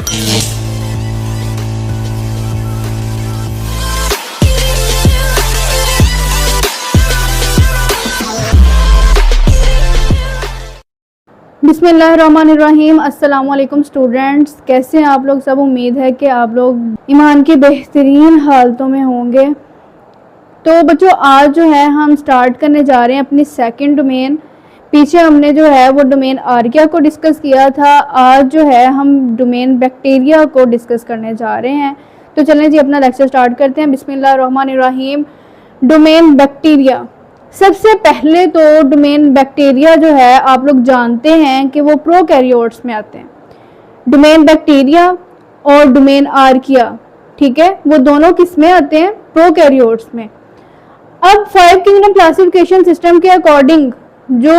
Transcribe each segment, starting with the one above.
बिस्मिल्लाहिर्रहमानिर्रहीम। अस्सलाम वालेकुम स्टूडेंट्स, कैसे हैं आप लोग सब। उम्मीद है कि आप लोग ईमान की बेहतरीन हालतों में होंगे। तो बच्चों, आज जो है हम स्टार्ट करने जा रहे हैं अपनी सेकंड डोमेन। पीछे हमने जो है वो डोमेन आर्किया को डिस्कस किया था। आज जो है हम डोमेन बैक्टीरिया को डिस्कस करने जा रहे हैं। तो चलें जी, अपना लेक्चर स्टार्ट करते हैं। बिस्मिल्लाहिर्रहमानिर्रहीम। Domain bacteria. सबसे पहले तो डोमेन बैक्टीरिया जो है आप लोग जानते हैं कि वो प्रोकैरियोट्स में आते हैं। डोमेन बैक्टीरिया और डोमेन आर्किया, ठीक है, वो दोनों किस में आते हैं? प्रोकैरियोट्स में। अब 5 किंगडम क्लासिफिकेशन सिस्टम के अकॉर्डिंग जो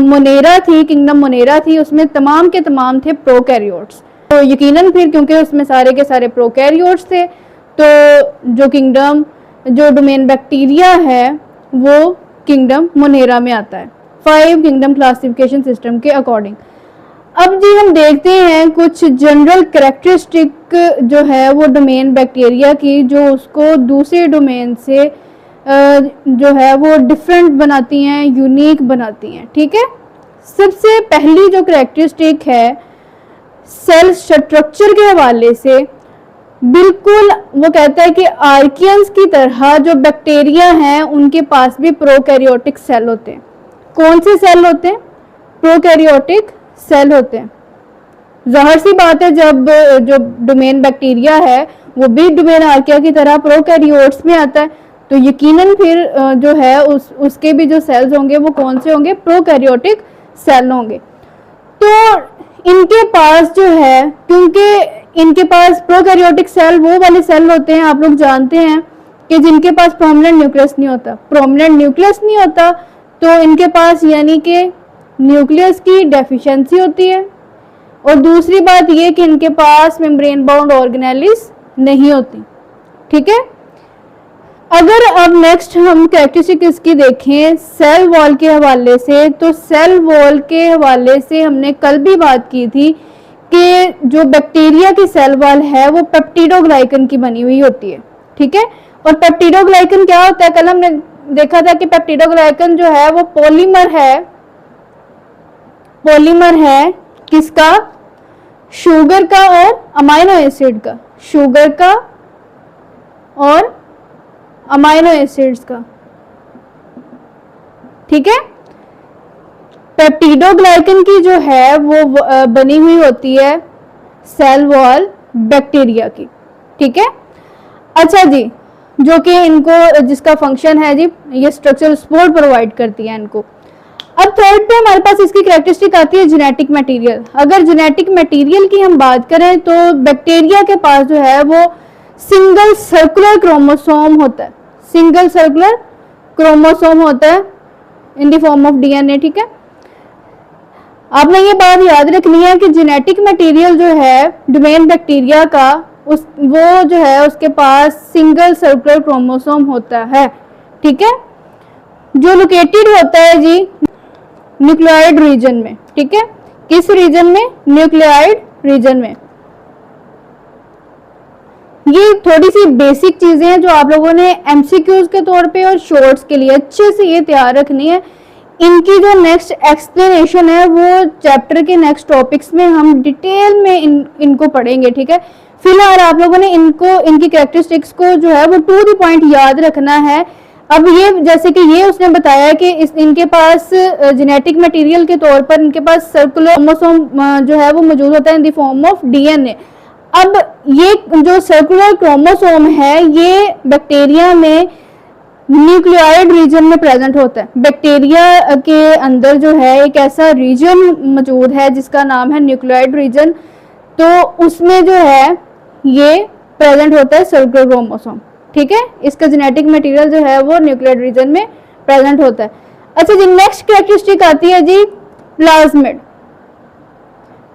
मोनेरा थी, किंगडम मोनेरा थी, उसमें तमाम के तमाम थे प्रोकैरियोट्स। तो यकीनन फिर क्योंकि उसमें सारे के सारे प्रोकैरियोट्स थे, तो जो डोमेन बैक्टीरिया है वो किंगडम मोनेरा में आता है 5 किंगडम क्लासिफिकेशन सिस्टम के अकॉर्डिंग। अब जी हम देखते हैं कुछ जनरल कैरेक्टरिस्टिक जो है वो डोमेन बैक्टीरिया की, जो उसको दूसरे डोमेन से जो है वो डिफरेंट बनाती हैं, यूनिक बनाती हैं। ठीक है, सबसे पहली जो कैरेक्टरिस्टिक है सेल स्ट्रक्चर के हवाले से, बिल्कुल वो कहता है कि आर्कियंस की तरह जो बैक्टीरिया हैं उनके पास भी प्रोकैरियोटिक सेल होते हैं। कौन से सेल होते हैं? प्रोकैरियोटिक सेल होते हैं। जाहिर सी बात है, जब जो डोमेन बैक्टीरिया है वो भी डोमेन आर्किया की तरह प्रोकैरियोट्स में आता है, तो यकीनन फिर जो है उसके भी जो सेल्स होंगे वो कौन से होंगे? प्रोकैरियोटिक सेल होंगे। तो इनके पास जो है, क्योंकि इनके पास प्रोकैरियोटिक सेल वो वाले सेल होते हैं, आप लोग जानते हैं कि जिनके पास प्रोमिनेंट न्यूक्लियस नहीं होता। प्रोमिनेंट न्यूक्लियस नहीं होता तो इनके पास यानी कि न्यूक्लियस की डेफिशिएंसी होती है। और दूसरी बात ये कि इनके पास मेम्ब्रेन बाउंड ऑर्गेनेलिस नहीं होती। ठीक है, अगर अब नेक्स्ट हम कैरेक्टरिस्टिक इसकी देखें सेल वॉल के हवाले से, तो सेल वॉल के हवाले से हमने कल भी बात की थी कि जो बैक्टीरिया की सेल वॉल है वो पेप्टिडोग्लाइकन की बनी हुई होती है। ठीक है, और पेप्टिडोग्लाइकन क्या होता है? कल हमने देखा था कि पेप्टिडोग्लाइकन जो है वो पॉलीमर है किसका? शुगर का और अमाइनो एसिड का। शुगर का और अमाइनो एसिड्स का। ठीक है, पेप्टिडोग्लाइकन की जो है वो बनी हुई होती है सेल वॉल बैक्टीरिया की। ठीक है, अच्छा जी, जो कि इनको जिसका फंक्शन है जी, ये स्ट्रक्चरल सपोर्ट प्रोवाइड करती है इनको। अब थर्ड पे हमारे पास इसकी कैरेक्टरिस्टिक आती है जेनेटिक मटेरियल। अगर जेनेटिक मटेरियल की हम बात करें तो बैक्टीरिया के पास जो है वो सिंगल सर्कुलर क्रोमोसोम होता है। सिंगल सर्कुलर क्रोमोसोम होता है in the form of DNA. ठीक है, आपने ये बात याद रखनी है कि जेनेटिक मटेरियल जो है डोमेन बैक्टीरिया का वो जो है उसके पास सिंगल सर्कुलर क्रोमोसोम होता है। ठीक है, जो लोकेटेड होता है जी न्यूक्लियोइड रीजन में। ठीक है, किस रीजन में? न्यूक्लियोइड रीजन में। ये थोड़ी सी बेसिक चीजें हैं जो आप लोगों ने एमसीक्यूज के तौर पे और शॉर्ट्स के लिए अच्छे से ये तैयार रखनी है। इनकी जो नेक्स्ट एक्सप्लेनेशन है वो चैप्टर के नेक्स्ट टॉपिक्स में हम डिटेल में इनको पढ़ेंगे। ठीक है, फिलहाल आप लोगों ने इनकी कैरेक्टरिस्टिक्स को जो है वो टू द पॉइंट याद रखना है। अब ये जैसे कि ये उसने बताया कि इनके पास जेनेटिक मटेरियल के तौर पर इनके पास सर्कुलर क्रोमोसोम जो है वो मौजूद होता है in the form of DNA. अब ये जो सर्कुलर क्रोमोसोम है ये बैक्टीरिया में न्यूक्लियोइड रीजन में प्रेजेंट होता है। बैक्टीरिया के अंदर जो है एक ऐसा रीजन मौजूद है जिसका नाम है न्यूक्लियोइड रीजन, तो उसमें जो है ये प्रेजेंट होता है सर्कुलर क्रोमोसोम। ठीक है, इसका जेनेटिक मटेरियल जो है वो न्यूक्लियोइड रीजन में प्रेजेंट होता है। अच्छा जी, नेक्स्ट कैरेक्टरिस्टिक आती है जी प्लाज्मिड।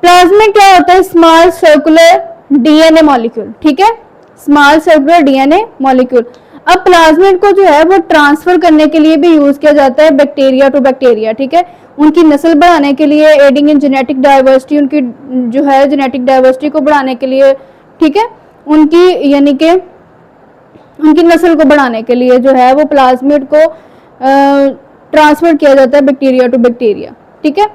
प्लाज्मिड क्या होता है? Small circular DNA molecule. ठीक है, स्मॉल सर्कुलर डीएनए मॉलिक्यूल। अब प्लाज्मिड को जो है वो ट्रांसफर करने के लिए भी यूज किया जाता है बैक्टीरिया टू बैक्टीरिया, ठीक है, उनकी नस्ल बढ़ाने के लिए, एडिंग इन जेनेटिक डाइवर्सिटी, उनकी जो है जेनेटिक डाइवर्सिटी को बढ़ाने के लिए, ठीक है, उनकी यानी कि उनकी नस्ल को बढ़ाने के लिए जो है वो प्लाज्मिड को ट्रांसफर किया जाता है बैक्टीरिया टू बैक्टीरिया, ठीक है।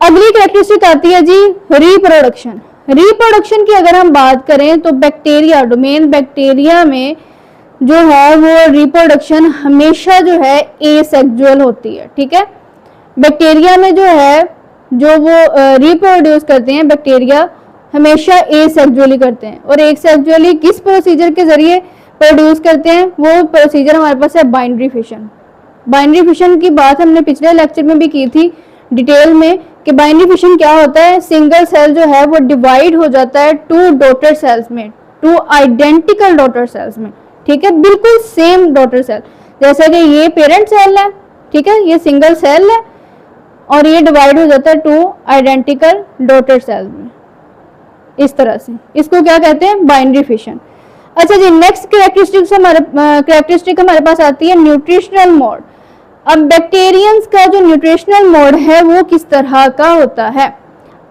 अगली कैरेक्टरिस्टिक आती है जी रिप्रोडक्शन। रिप्रोडक्शन की अगर हम बात करें तो बैक्टीरिया, डोमेन बैक्टीरिया में जो है वो रिप्रोडक्शन हमेशा जो है एसेक्सुअल होती है, ठीक है। बैक्टीरिया में जो है जो वो रिप्रोड्यूस करते हैं बैक्टीरिया हमेशा एसेक्सुअली करते हैं, और एसेक्सुअली किस प्रोसीजर के जरिए प्रोड्यूस करते हैं, वो प्रोसीजर हमारे पास है बाइनरी फिशन। बाइनरी फिशन की बात हमने पिछले लेक्चर में भी की थी डिटेल में कि बाइनरी फिशन क्या होता है, सिंगल सेल जो है वो डिवाइड हो जाता है टू डॉटर सेल्स में, टू आइडेंटिकल डॉटर सेल्स में, ठीक है, बिल्कुल सेम डॉटर सेल, जैसा कि ये पेरेंट सेल है, ठीक है, ये सिंगल सेल है और ये डिवाइड हो जाता है टू आइडेंटिकल डॉटर सेल्स में, इस तरह से। इसको क्या कहते हैं, बाइनरी फिशन। अच्छा जी, नेक्स्ट कैरेक्टरिस्टिक हमारे पास आती है न्यूट्रिशनल मोड। अब बैक्टीरियंस का जो न्यूट्रिशनल मोड है वो किस तरह का होता है।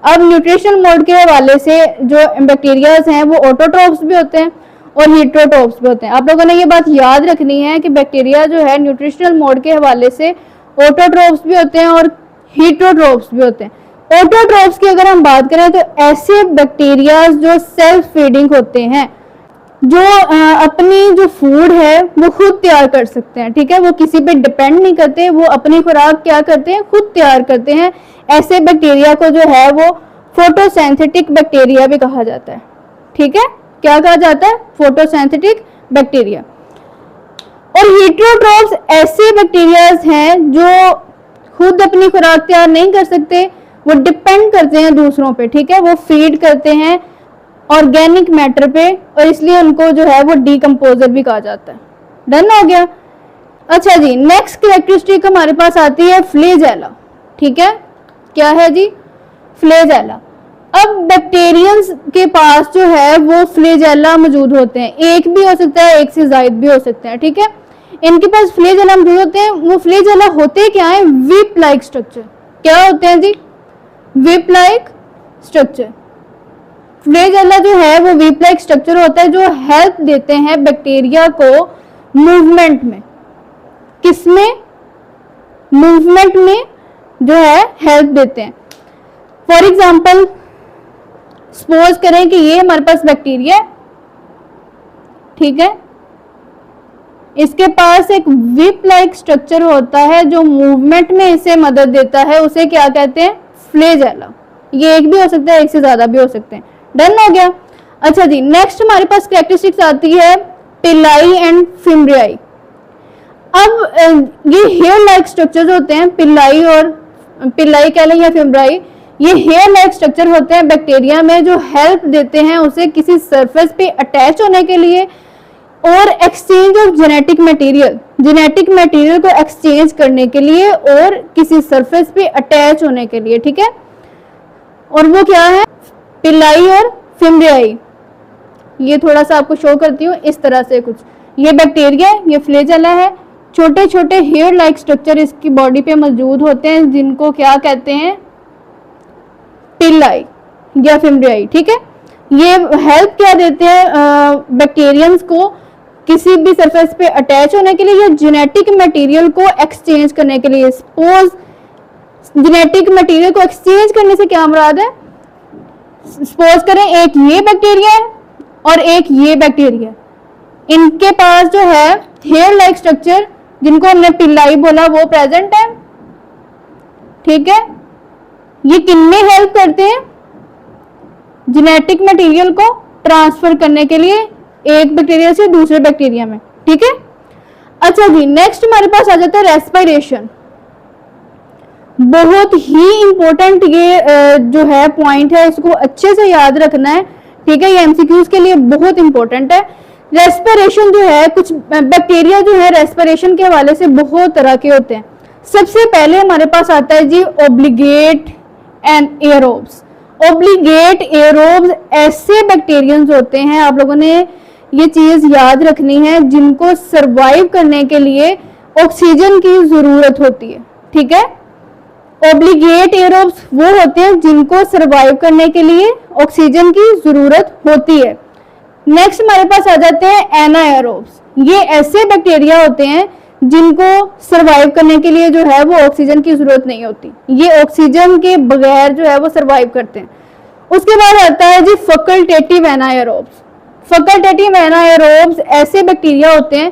अब न्यूट्रिशनल मोड के हवाले से जो बैक्टीरियाज हैं वो ऑटोट्रोफ्स भी होते हैं और हीटरोट्रोफ्स भी होते हैं। आप लोगों ने ये बात याद रखनी है कि बैक्टीरिया जो है न्यूट्रिशनल मोड के हवाले से ऑटोट्रोफ्स भी होते हैं और हीटरोट्रोफ्स भी होते हैं। ऑटोट्रोफ्स की अगर हम बात करें तो ऐसे बैक्टीरियाज जो सेल्फ फीडिंग होते हैं, जो अपनी जो फूड है वो खुद तैयार कर सकते हैं, ठीक है, वो किसी पे डिपेंड नहीं करते, वो अपनी खुराक क्या करते हैं, खुद तैयार करते हैं। ऐसे बैक्टीरिया को जो है वो फोटोसिंथेटिक बैक्टीरिया भी कहा जाता है, ठीक है, क्या कहा जाता है, फोटोसिंथेटिक बैक्टीरिया। और हीटरोट्रोफ्स ऐसे बैक्टीरियाज हैं जो खुद अपनी खुराक तैयार नहीं कर सकते, वो डिपेंड करते हैं दूसरों पे, ठीक है, वो फीड करते हैं ऑर्गेनिक मैटर पे और इसलिए उनको जो है वो डीकंपोजर भी कहा जाता है। डन हो गया। अच्छा जी, नेक्स्ट कैरेक्टरिस्टिक हमारे पास आती है फ्लैजेला, ठीक है, क्या है जी, फ्लैजेला। अब बैक्टीरियंस के पास जो है वो फ्लैजेला मौजूद होते हैं, एक भी हो सकता है, एक से ज्यादा भी हो सकते हैं, ठीक है, इनके पास फ्लैजेला मौजूद होते हैं। वो फ्लैजेला होते क्या है, विप लाइक स्ट्रक्चर। क्या होते हैं जी, विप लाइक स्ट्रक्चर। फ्लैजेला जो है वो विप लाइक स्ट्रक्चर होता है जो हेल्प देते हैं बैक्टीरिया को मूवमेंट में। किसमें, मूवमेंट में जो है हेल्प देते हैं। फॉर एग्जांपल सपोज करें कि ये हमारे पास बैक्टीरिया है, ठीक है, इसके पास एक विप लाइक स्ट्रक्चर होता है जो मूवमेंट में इसे मदद देता है, उसे क्या कहते हैं, फ्लैजेला। ये एक भी हो सकता है, एक से ज्यादा भी हो सकते हैं। डन हो गया। अच्छा जी, नेक्स्ट हमारे पास कैरेक्टरिस्टिक्स आती है पिलाई एंड फिम्ब्रियाई। अब ये हेयर लाइक स्ट्रक्चर होते हैं, पिलाई और पिलाई कह लें या फिम्ब्रियाई, ये हेयर लाइक स्ट्रक्चर होते हैं बैक्टीरिया में जो हेल्प देते हैं उसे किसी सरफेस पे अटैच होने के लिए और exchange of genetic material, genetic material को एक्सचेंज करने के लिए और किसी सरफेस पे अटैच होने के लिए, ठीक है। और वो क्या है, पिलाई और फिम्ब्रियाई। ये थोड़ा सा आपको शो करती हूँ, इस तरह से कुछ, ये बैक्टीरिया, ये फ्लैजेला है, छोटे छोटे हेयर लाइक स्ट्रक्चर इसकी बॉडी पे मौजूद होते हैं जिनको क्या कहते हैं, पिलाई या फिम्ब्रियाई, ठीक है। ये हेल्प क्या देते हैं बैक्टीरियंस को किसी भी सरफेस पे अटैच होने के लिए या जेनेटिक मटेरियल को एक्सचेंज करने के लिए। सपोज जेनेटिक मटेरियल को एक्सचेंज करने से क्या मुराद है, सपोज करें एक ये बैक्टीरिया है और एक ये बैक्टीरिया, इनके पास जो है हेयर लाइक स्ट्रक्चर जिनको हमने पिलाई बोला वो प्रेजेंट है, ठीक है। ये किनमें हेल्प करते हैं, जेनेटिक मटेरियल को ट्रांसफर करने के लिए एक बैक्टीरिया से दूसरे बैक्टीरिया में, ठीक है। अच्छा जी, नेक्स्ट हमारे पास आ जाता है रेस्पिरेशन। बहुत ही इंपॉर्टेंट ये जो है पॉइंट है, इसको अच्छे से याद रखना है, ठीक है, ये एमसीक्यूज के लिए बहुत इंपॉर्टेंट है। रेस्पिरेशन जो है, कुछ बैक्टीरिया जो है रेस्पिरेशन के हवाले से बहुत तरह के होते हैं। सबसे पहले हमारे पास आता है जी obligate and aerobes. Obligate aerobes ऐसे बैक्टीरियंस होते हैं, आप लोगों ने ये चीज याद रखनी है, जिनको सरवाइव करने के लिए ऑक्सीजन की जरूरत होती है, ठीक है। ऑब्लिगेट एरोब्स वो होते हैं जिनको सरवाइव करने के लिए ऑक्सीजन की जरूरत होती है। नेक्स्ट हमारे पास आ जाते हैं एनाएरोब्स। ये ऐसे बैक्टीरिया होते हैं जिनको सरवाइव करने के लिए जो है वो ऑक्सीजन की जरूरत नहीं होती, ये ऑक्सीजन के बगैर जो है वो सरवाइव करते हैं। उसके बाद आता है जी फैकल्टेटिव एनाएरोब्स। फैकल्टेटिव एनाएरोब्स ऐसे बैक्टीरिया होते हैं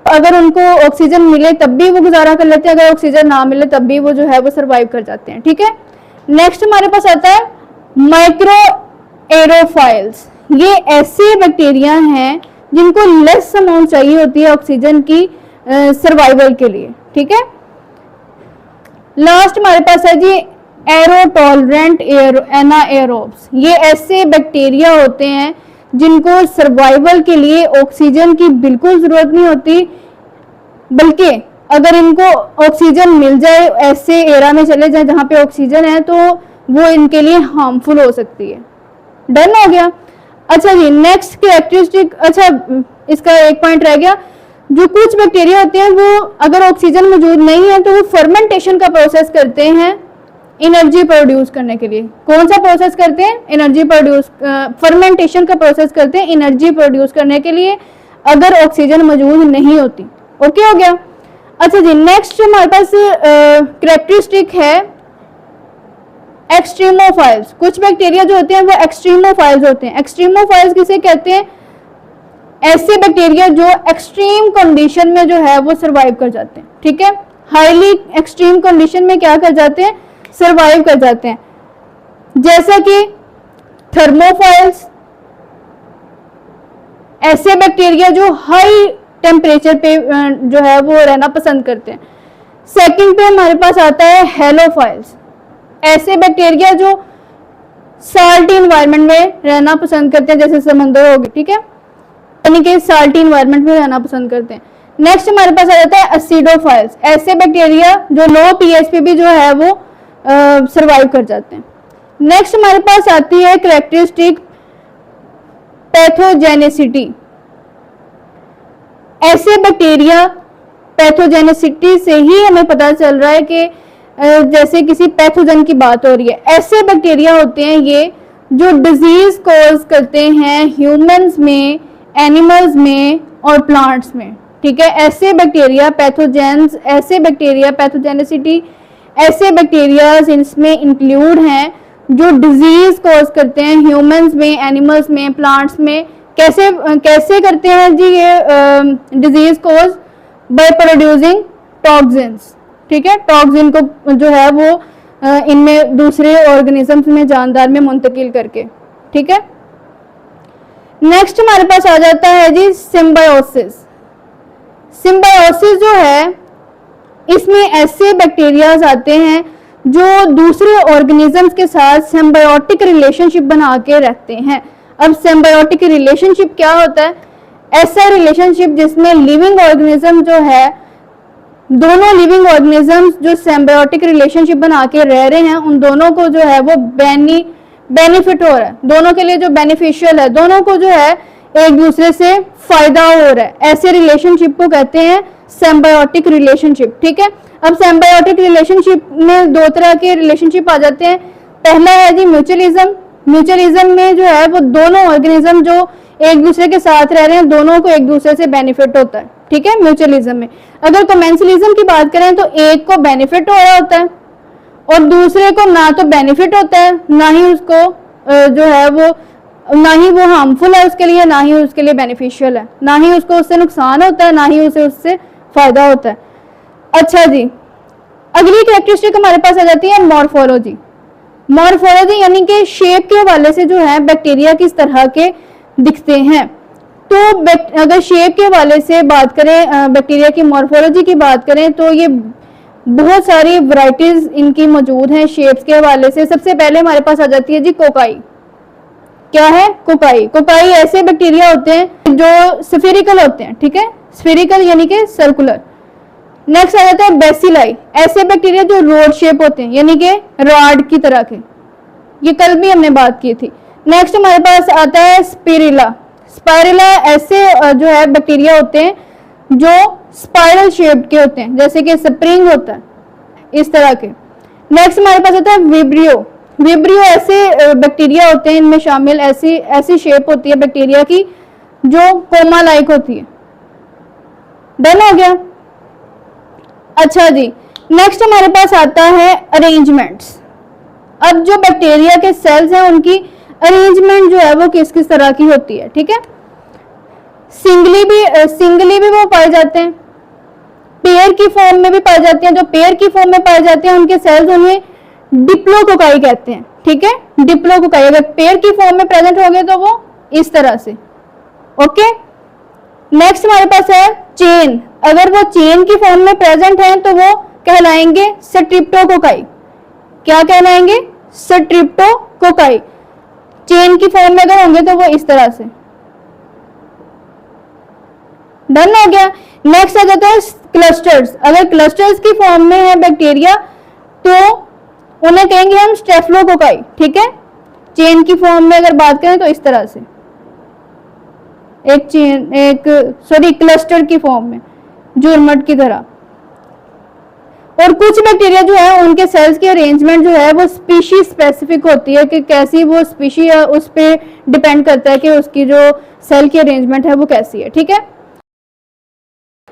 अगर उनको ऑक्सीजन मिले तब भी वो गुजारा कर लेते हैं, अगर ऑक्सीजन ना मिले तब भी वो जो है वो सरवाइव कर जाते हैं, ठीक है। नेक्स्ट हमारे पास आता है माइक्रो एरोफाइल्स। ये ऐसे बैक्टीरिया हैं जिनको लेस अमाउंट चाहिए होती है ऑक्सीजन की सर्वाइवल के लिए, ठीक है। लास्ट हमारे पास है जी एरोटॉलरेंट एनाएरोब्स। ये ऐसे बैक्टीरिया होते हैं जिनको सर्वाइवल के लिए ऑक्सीजन की बिल्कुल जरूरत नहीं होती, बल्कि अगर इनको ऑक्सीजन मिल जाए, ऐसे एरा में चले जाए जहां पे ऑक्सीजन है, तो वो इनके लिए हार्मफुल हो सकती है। डन हो गया। अच्छा जी, नेक्स्ट कैरेक्टरिस्टिक, अच्छा इसका एक पॉइंट रह गया, जो कुछ बैक्टीरिया होते हैं वो अगर ऑक्सीजन मौजूद नहीं है तो वो फर्मेंटेशन का प्रोसेस करते हैं एनर्जी प्रोड्यूस करने के लिए। कौन सा प्रोसेस करते हैं? एनर्जी प्रोड्यूस, फर्मेंटेशन का प्रोसेस करते हैं एनर्जी प्रोड्यूस करने के लिए अगर ऑक्सीजन मौजूद नहीं होती। ओके हो गया। अच्छा जी, नेक्स्ट हमारे पास कैरेक्टरिस्टिक है एक्सट्रीमोफाइल्स। कुछ बैक्टीरिया जो होते हैं वो एक्सट्रीमोफाइल्स होते हैं। एक्सट्रीमोफाइल्स किसे कहते हैं? ऐसे बैक्टीरिया जो एक्सट्रीम कंडीशन में जो है वो सरवाइव कर जाते हैं, ठीक है। हाईली एक्सट्रीम कंडीशन में क्या कर जाते हैं? सरवाइव कर जाते हैं, जैसा कि थर्मोफाइल्स, ऐसे बैक्टीरिया जो हाई टेम्परेचर पे जो है वो रहना पसंद करते हैं। सेकंड पे हमारे पास आता है हेलोफाइल्स। ऐसे बैक्टीरिया जो साल्टी इन्वायरमेंट में रहना पसंद करते हैं, जैसे समंदर हो गए, ठीक है, यानी कि साल्टी इन्वायरमेंट में रहना पसंद करते हैं। नेक्स्ट हमारे पास आ जाता है एसिडोफाइल्स। ऐसे बैक्टीरिया जो लो पीएच पे भी जो है वो सरवाइव कर जाते हैं। नेक्स्ट हमारे पास आती है कैरेक्टरिस्टिक पैथोजेनिसिटी। ऐसे बैक्टीरिया, पैथोजेनिसिटी से ही हमें पता चल रहा है कि जैसे किसी पैथोजन की बात हो रही है। ऐसे बैक्टीरिया होते हैं ये जो डिजीज कॉज करते हैं ह्यूमंस में, एनिमल्स में और प्लांट्स में, ठीक है। ऐसे बैक्टीरिया पैथोजेंस, ऐसे बैक्टीरिया पैथोजेनिसिटी, ऐसे बैक्टीरियाज इसमें इंक्लूड हैं जो डिजीज कॉज करते हैं ह्यूमंस में, एनिमल्स में, प्लांट्स में। कैसे कैसे करते हैं जी ये disease cause? By producing toxins, ठीक है। टॉक्सिन को जो है वो इनमें दूसरे ऑर्गेनिजम्स में, जानदार में मुंतकिल करके, ठीक है। नेक्स्ट हमारे पास आ जाता है जी सिम्बायोसिस। सिम्बायोसिस जो है, इसमें ऐसे बैक्टीरियाज आते हैं जो दूसरे ऑर्गेनिजम्स के साथ सिम्बायोटिक रिलेशनशिप बना के रहते हैं। अब सिम्बायोटिक रिलेशनशिप क्या होता है? ऐसा रिलेशनशिप जिसमें लिविंग ऑर्गेनिज्म जो है, दोनों लिविंग ऑर्गेनिजम्स जो सिम्बायोटिक रिलेशनशिप बना के रह रहे हैं, उन दोनों को जो है वो बेनिफिट हो रहा है, दोनों के लिए जो बेनिफिशियल है, दोनों को जो है एक दूसरे से फायदा हो रहा है। ऐसे रिलेशनशिप को कहते हैं सिम्बायोटिक रिलेशनशिप, ठीक है। अब सिम्बायोटिक रिलेशनशिप में दो तरह के रिलेशनशिप आ जाते हैं। पहला है जी म्यूचुअलिज्म। म्यूचुअलिज्म में जो है वो दोनों ऑर्गेनिज्म जो एक दूसरे के साथ रह रहे हैं, दोनों को एक दूसरे से बेनिफिट होता है, ठीक है, म्यूचुअलिज्म में। अगर कमेंसलिज्म की बात करें तो एक को बेनिफिट हो रहा होता है और दूसरे को ना तो बेनिफिट होता है, ना ही उसको जो है वो, ना ही वो हार्मफुल है उसके लिए, ना ही उसके लिए बेनिफिशियल है, ना ही उसको उससे नुकसान होता है, ना ही उसे उससे फायदा होता है। अच्छा जी, अगली कैरेक्टरिस्टिक हमारे पास आ जाती है मॉर्फोलॉजी। मॉर्फोलॉजी यानी कि शेप के हवाले से जो है बैक्टीरिया किस तरह के दिखते हैं। तो अगर शेप के हवाले से बात करें, बैक्टीरिया की मॉर्फोलॉजी की बात करें, तो ये बहुत सारी वैरायटीज इनकी मौजूद हैं शेप्स के हवाले से। सबसे पहले हमारे पास आ जाती है जी कोकाई। क्या है? कोकाई। कोकाई ऐसे बैक्टीरिया होते हैं जो स्फेरिकल होते हैं, ठीक है, स्फेरिकल यानी कि सर्कुलर। नेक्स्ट आ जाता है बेसिलाई। ऐसे बैक्टीरिया जो रोड शेप होते हैं, यानी कि रॉड की तरह के, ये कल भी हमने बात की थी। नेक्स्ट हमारे पास आता है स्पिरिला। स्पाइरुला ऐसे जो है बैक्टीरिया होते हैं जो स्पाइरल शेप के होते हैं, जैसे कि स्प्रिंग होता है इस तरह के। नेक्स्ट हमारे पास होता है विब्रियो। विब्रियो ऐसे बैक्टीरिया होते हैं, इनमें शामिल ऐसी शेप होती है बैक्टीरिया की जो कोमा लाइक होती है। डन हो गया। अच्छा जी, नेक्स्ट हमारे पास आता है अरेंजमेंट्स। अब जो बैक्टीरिया के सेल्स हैं उनकी अरेंजमेंट जो है वो किस किस तरह की होती है, ठीक है। सिंगली भी वो पाए जाते हैं, पेयर की फॉर्म में भी पाए जाते हैं। जो पेयर की फॉर्म में पाए जाते हैं उनके सेल्स उन्हें डिप्लोकोकाई कहते हैं, ठीक है। डिप्लोकोकाई अगर पेयर की फॉर्म में प्रेजेंट हो गए तो वो इस तरह से। ओके, नेक्स्ट हमारे पास है चेन। अगर वो चेन की फॉर्म में प्रेजेंट है तो वो कहलाएंगे स्ट्रिप्टोकोकाई। क्या कहलाएंगे? स्ट्रिप्टोकोकाई। चेन की फॉर्म में अगर होंगे तो वो इस तरह से। डन हो गया। नेक्स्ट आ जाता है क्लस्टर्स। अगर क्लस्टर्स की फॉर्म में है बैक्टीरिया तो उन्हें कहेंगे हम स्टेफलोकोकाई, ठीक है। चेन की फॉर्म में अगर बात करें तो इस तरह से क्लस्टर की फॉर्म में, जुरमट की तरह। और कुछ बैक्टीरिया जो है उनके सेल्स की अरेंजमेंट जो है वो स्पीशीज स्पेसिफिक होती है कि कैसी वो स्पीशी है, उस पर डिपेंड करता है कि उसकी जो सेल की अरेंजमेंट है वो कैसी है, ठीक है।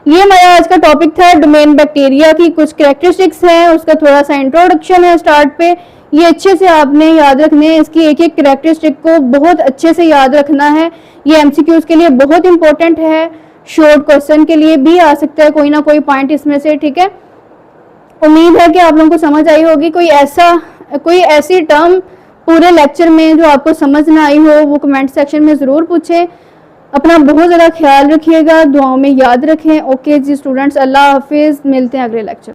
ये हमारा आज का टॉपिक था, डोमेन बैक्टीरिया की कुछ कैरेक्टरिस्टिक्स हैं, उसका थोड़ा सा इंट्रोडक्शन है स्टार्ट पे। ये अच्छे से आपने याद रखने हैं, इसकी एक एक कैरेक्टरिस्टिक को बहुत अच्छे से याद रखना है। ये एमसीक्यूज के लिए बहुत इंपॉर्टेंट है, शॉर्ट क्वेश्चन के लिए भी आ सकता है कोई ना कोई पॉइंट इसमें से, ठीक है। उम्मीद है कि आप लोगों को समझ आई होगी। कोई ऐसी टर्म पूरे लेक्चर में जो आपको समझ ना आई हो वो कमेंट सेक्शन में ज़रूर पूछें। अपना बहुत ज़्यादा ख्याल रखिएगा, दुआओं में याद रखें। ओके जी स्टूडेंट्स, अल्लाह हाफिज़, मिलते हैं अगले लेक्चर।